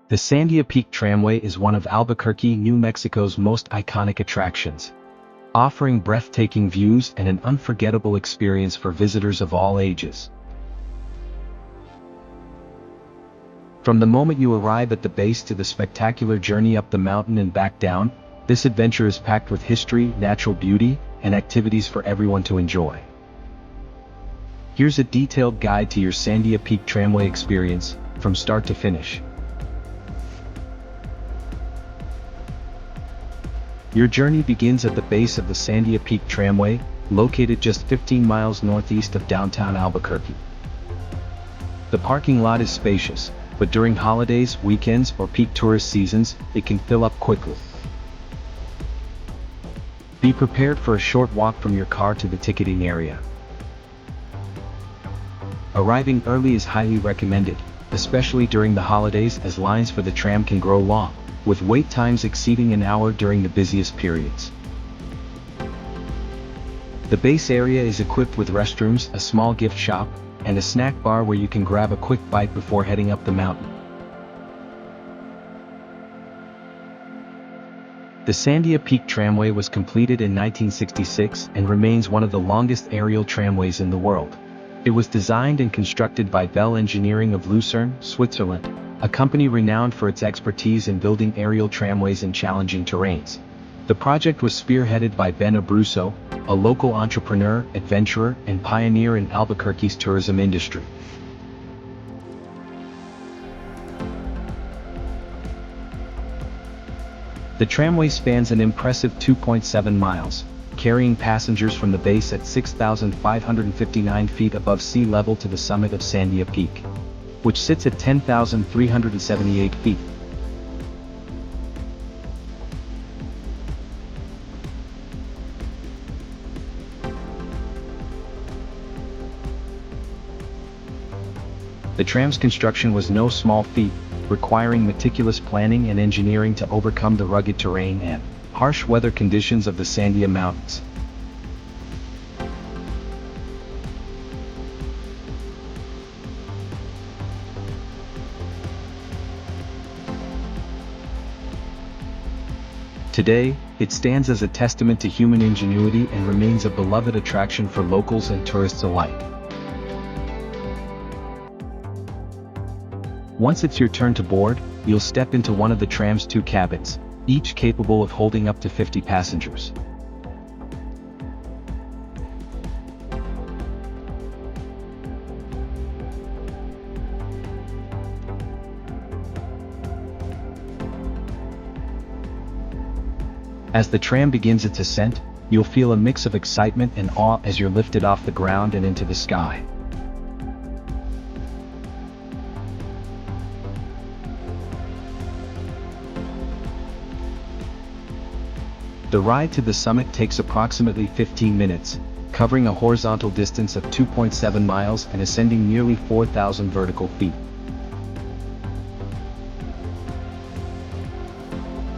The Sandia Peak Tramway is one of Albuquerque, New Mexico's most iconic attractions, offering breathtaking views and an unforgettable experience for visitors of all ages. From the moment you arrive at the base to the spectacular journey up the mountain and back down, this adventure is packed with history, natural beauty, and activities for everyone to enjoy. Here's a detailed guide to your Sandia Peak Tramway experience, from start to finish. Your journey begins at the base of the Sandia Peak Tramway, located just 15 miles northeast of downtown Albuquerque. The parking lot is spacious, but during holidays, weekends, or peak tourist seasons, it can fill up quickly. Be prepared for a short walk from your car to the ticketing area. Arriving early is highly recommended, especially during the holidays, as lines for the tram can grow long, with wait times exceeding an hour during the busiest periods. The base area is equipped with restrooms, a small gift shop, and a snack bar where you can grab a quick bite before heading up the mountain. The Sandia Peak Tramway was completed in 1966 and remains one of the longest aerial tramways in the world. It was designed and constructed by Bell Engineering of Lucerne, Switzerland, a company renowned for its expertise in building aerial tramways in challenging terrains. The project was spearheaded by Ben Abruzzo, a local entrepreneur, adventurer, and pioneer in Albuquerque's tourism industry. The tramway spans an impressive 2.7 miles, carrying passengers from the base at 6,559 feet above sea level to the summit of Sandia Peak, which sits at 10,378 feet. The tram's construction was no small feat, requiring meticulous planning and engineering to overcome the rugged terrain and harsh weather conditions of the Sandia Mountains. Today, it stands as a testament to human ingenuity and remains a beloved attraction for locals and tourists alike. Once it's your turn to board, you'll step into one of the tram's two cabins, each capable of holding up to 50 passengers. As the tram begins its ascent, you'll feel a mix of excitement and awe as you're lifted off the ground and into the sky. The ride to the summit takes approximately 15 minutes, covering a horizontal distance of 2.7 miles and ascending nearly 4,000 vertical feet.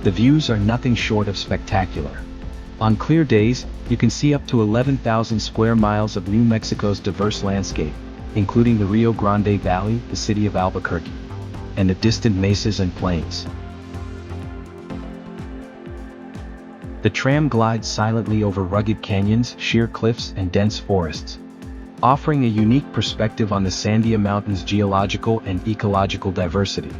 The views are nothing short of spectacular. On clear days, you can see up to 11,000 square miles of New Mexico's diverse landscape, including the Rio Grande Valley, the city of Albuquerque, and the distant mesas and plains. The tram glides silently over rugged canyons, sheer cliffs, and dense forests, offering a unique perspective on the Sandia Mountains' geological and ecological diversity.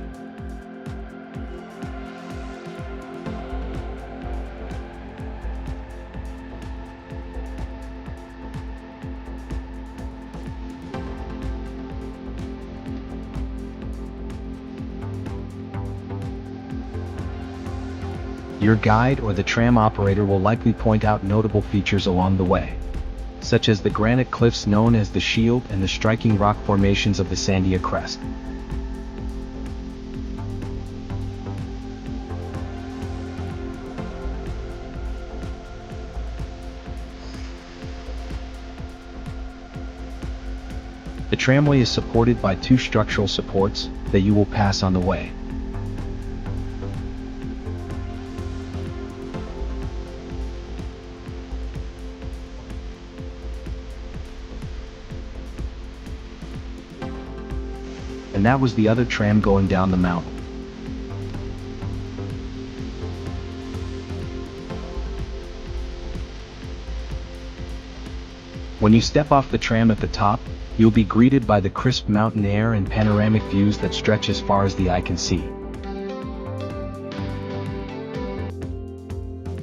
Your guide or the tram operator will likely point out notable features along the way, such as the granite cliffs known as the Shield and the striking rock formations of the Sandia Crest. The tramway is supported by two structural supports that you will pass on the way. And that was the other tram going down the mountain. When you step off the tram at the top, you'll be greeted by the crisp mountain air and panoramic views that stretch as far as the eye can see.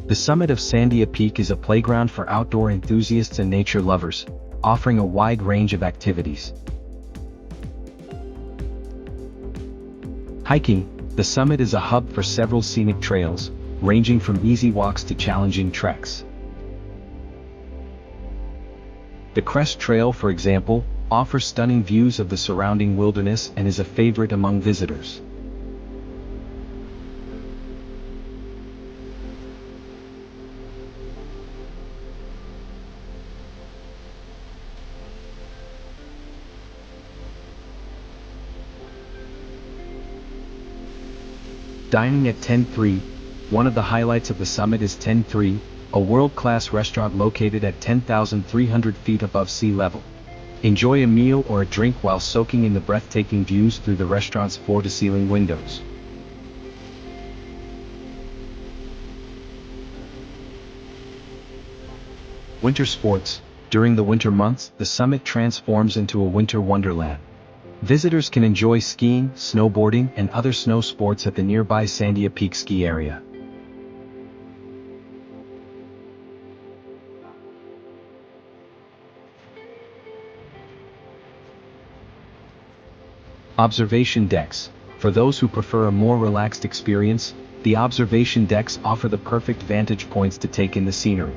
The summit of Sandia Peak is a playground for outdoor enthusiasts and nature lovers, offering a wide range of activities. Hiking, the summit is a hub for several scenic trails, ranging from easy walks to challenging treks. The Crest Trail, for example, offers stunning views of the surrounding wilderness and is a favorite among visitors. Dining at 10-3, one of the highlights of the summit is 10-3, a world-class restaurant located at 10,300 feet above sea level. Enjoy a meal or a drink while soaking in the breathtaking views through the restaurant's floor-to-ceiling windows. Winter sports. During the winter months, the summit transforms into a winter wonderland. Visitors can enjoy skiing, snowboarding, and other snow sports at the nearby Sandia Peak ski area. Observation decks. For those who prefer a more relaxed experience, the observation decks offer the perfect vantage points to take in the scenery.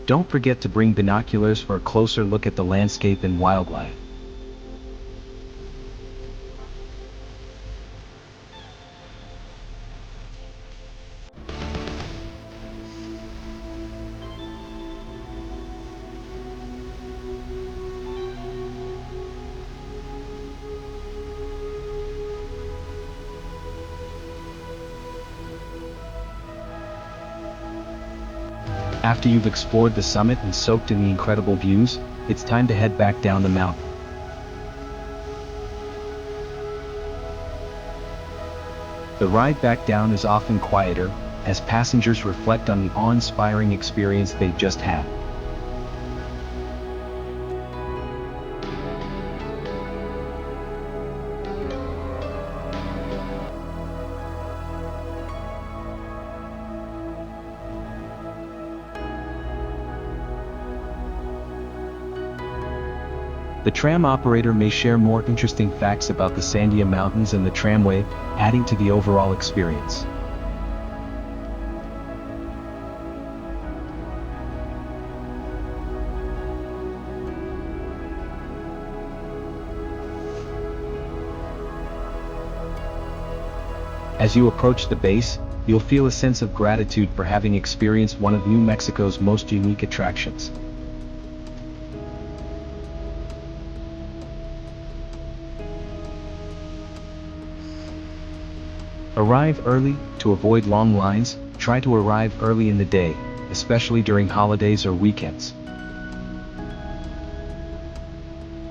Don't forget to bring binoculars for a closer look at the landscape and wildlife. After you've explored the summit and soaked in the incredible views, it's time to head back down the mountain. The ride back down is often quieter, as passengers reflect on the awe-inspiring experience they've just had. The tram operator may share more interesting facts about the Sandia Mountains and the tramway, adding to the overall experience. As you approach the base, you'll feel a sense of gratitude for having experienced one of New Mexico's most unique attractions. Arrive early. To avoid long lines, try to arrive early in the day, especially during holidays or weekends.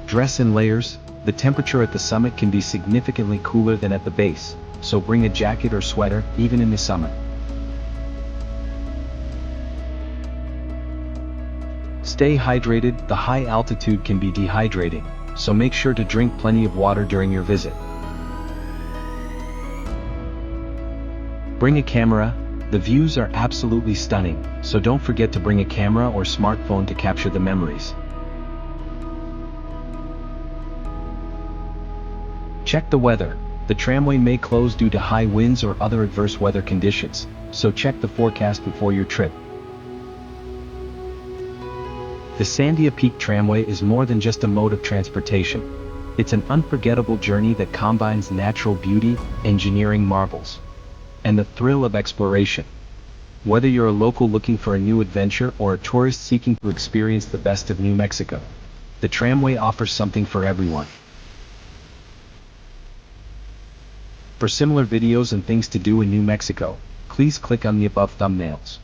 Dress in layers. The temperature at the summit can be significantly cooler than at the base, so bring a jacket or sweater even in the summer. Stay hydrated. The high altitude can be dehydrating, so make sure to drink plenty of water during your visit. Bring a camera. The views are absolutely stunning, so don't forget to bring a camera or smartphone to capture the memories. Check the weather. The tramway may close due to high winds or other adverse weather conditions, so check the forecast before your trip. The Sandia Peak Tramway is more than just a mode of transportation. It's an unforgettable journey that combines natural beauty, engineering marvels, and the thrill of exploration. Whether you're a local looking for a new adventure or a tourist seeking to experience the best of New Mexico, the tramway offers something for everyone. For similar videos and things to do in New Mexico, please click on the above thumbnails.